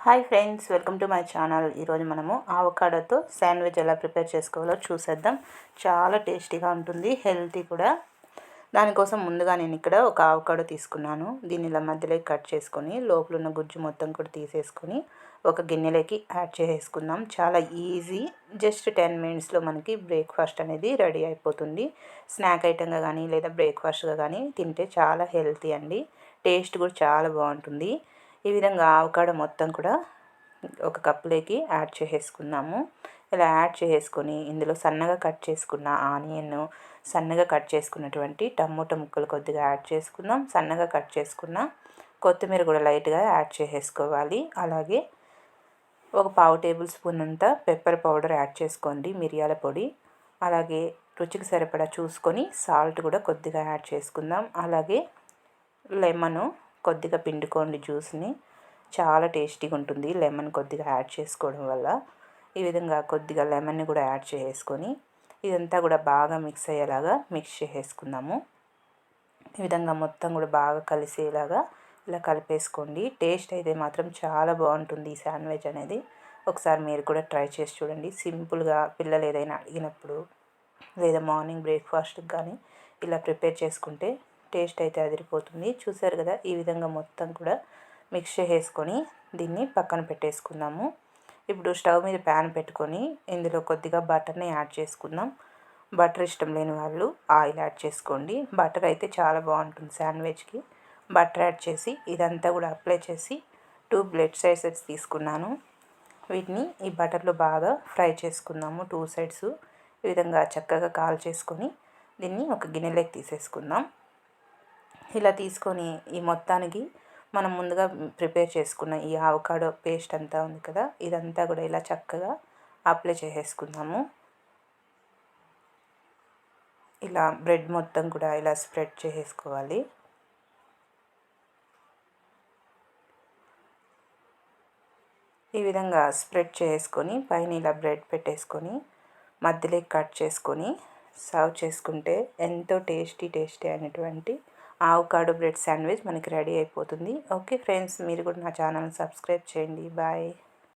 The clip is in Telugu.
Hi friends, welcome to my channel. ఈరోజు మనము ఆవకాడోతో శాండ్విచ్ ఎలా ప్రిపేర్ చేసుకోవాలో చూసేద్దాం. చాలా టేస్టీగా ఉంటుంది, హెల్తీ కూడా. దానికోసం ముందుగా నేను ఇక్కడ ఒక ఆవకాడో తీసుకున్నాను. దీన్ని ఇలా మధ్యలోకి కట్ చేసుకొని లోపల ఉన్న గుజ్జు మొత్తం కూడా తీసేసుకొని ఒక గిన్నెలోకి యాడ్ చేసుకుందాం. చాలా ఈజీ, జస్ట్ 10 మినిట్స్లో మనకి బ్రేక్ఫాస్ట్ అనేది రెడీ అయిపోతుంది. స్నాక్ ఐటెంగా కానీ లేదా బ్రేక్ఫాస్ట్గా కానీ తింటే చాలా హెల్తీ అండి. టేస్ట్ కూడా చాలా బాగుంటుంది. ఈ విధంగా ఆవకాడో మొత్తం కూడా ఒక కప్పులోకి యాడ్ చేసేసుకున్నాము. ఇలా యాడ్ చేసుకొని ఇందులో సన్నగా కట్ చేసుకున్న ఆనియన్, సన్నగా కట్ చేసుకున్నటువంటి టమోటా ముక్కలు కొద్దిగా యాడ్ చేసుకుందాం. సన్నగా కట్ చేసుకున్న కొత్తిమీర కూడా లైట్గా యాడ్ చేసేసుకోవాలి. అలాగే ఒక పావు టేబుల్ స్పూన్ అంత పెప్పర్ పౌడర్ యాడ్ చేసుకోండి, మిరియాల పొడి. అలాగే రుచికి సరిపడా చూసుకొని సాల్ట్ కూడా కొద్దిగా యాడ్ చేసుకుందాం. అలాగే లెమను కొద్దిగా పిండుకోండి, జ్యూస్ని. చాలా టేస్టీగా ఉంటుంది లెమన్ కొద్దిగా యాడ్ చేసుకోవడం వల్ల. ఈ విధంగా కొద్దిగా లెమన్ని కూడా యాడ్ చేసుకొని ఇదంతా కూడా బాగా మిక్స్ అయ్యేలాగా మిక్స్ చేసేసుకుందాము. ఈ విధంగా మొత్తం కూడా బాగా కలిసేలాగా ఇలా కలిపేసుకోండి. టేస్ట్ అయితే మాత్రం చాలా బాగుంటుంది ఈ శాండ్విచ్ అనేది. ఒకసారి మీరు కూడా ట్రై చేసి చూడండి. సింపుల్గా పిల్లలు ఏదైనా అడిగినప్పుడు లేదా మార్నింగ్ బ్రేక్ఫాస్ట్కి కానీ ఇలా ప్రిపేర్ చేసుకుంటే టేస్ట్ అయితే అదిరిపోతుంది. చూసారు కదా, ఈ విధంగా మొత్తం కూడా మిక్స్ చేసేసుకొని దీన్ని పక్కన పెట్టేసుకుందాము. ఇప్పుడు స్టవ్ మీద ప్యాన్ పెట్టుకొని ఇందులో కొద్దిగా బటర్ని యాడ్ చేసుకుందాం. బటర్ ఇష్టం లేని వాళ్ళు ఆయిల్ యాడ్ చేసుకోండి. బటర్ అయితే చాలా బాగుంటుంది శాండ్విచ్కి. బటర్ యాడ్ చేసి ఇదంతా కూడా అప్లై చేసి 2 బ్రెడ్ స్లైసెస్ తీసుకున్నాను. వీటిని ఈ బటర్లో బాగా ఫ్రై చేసుకుందాము 2 సైడ్స్. ఈ విధంగా చక్కగా కాల్ చేసుకొని దీన్ని ఒక గిన్నెలోకి తీసేసుకుందాం. ఇలా తీసుకొని ఈ మొత్తానికి మనం ముందుగా ప్రిపేర్ చేసుకున్న ఈ ఆవకాడో పేస్ట్ అంతా ఉంది కదా, ఇదంతా కూడా ఇలా చక్కగా అప్లై చేసేసుకుందాము. ఇలా బ్రెడ్ మొత్తం కూడా ఇలా స్ప్రెడ్ చేసేసుకోవాలి. ఈ విధంగా స్ప్రెడ్ చేసుకొని పైన ఇలా బ్రెడ్ పెట్టేసుకొని మధ్యలో కట్ చేసుకొని సర్వ్ చేసుకుంటే ఎంతో టేస్టీ అయినటువంటి ఆవకాడో బ్రెడ్ శాండ్విచ్ మనకి రెడీ అయిపోతుంది. ఓకే ఫ్రెండ్స్, మీరు కూడా నా ఛానల్ని సబ్స్క్రైబ్ చేయండి. బాయ్.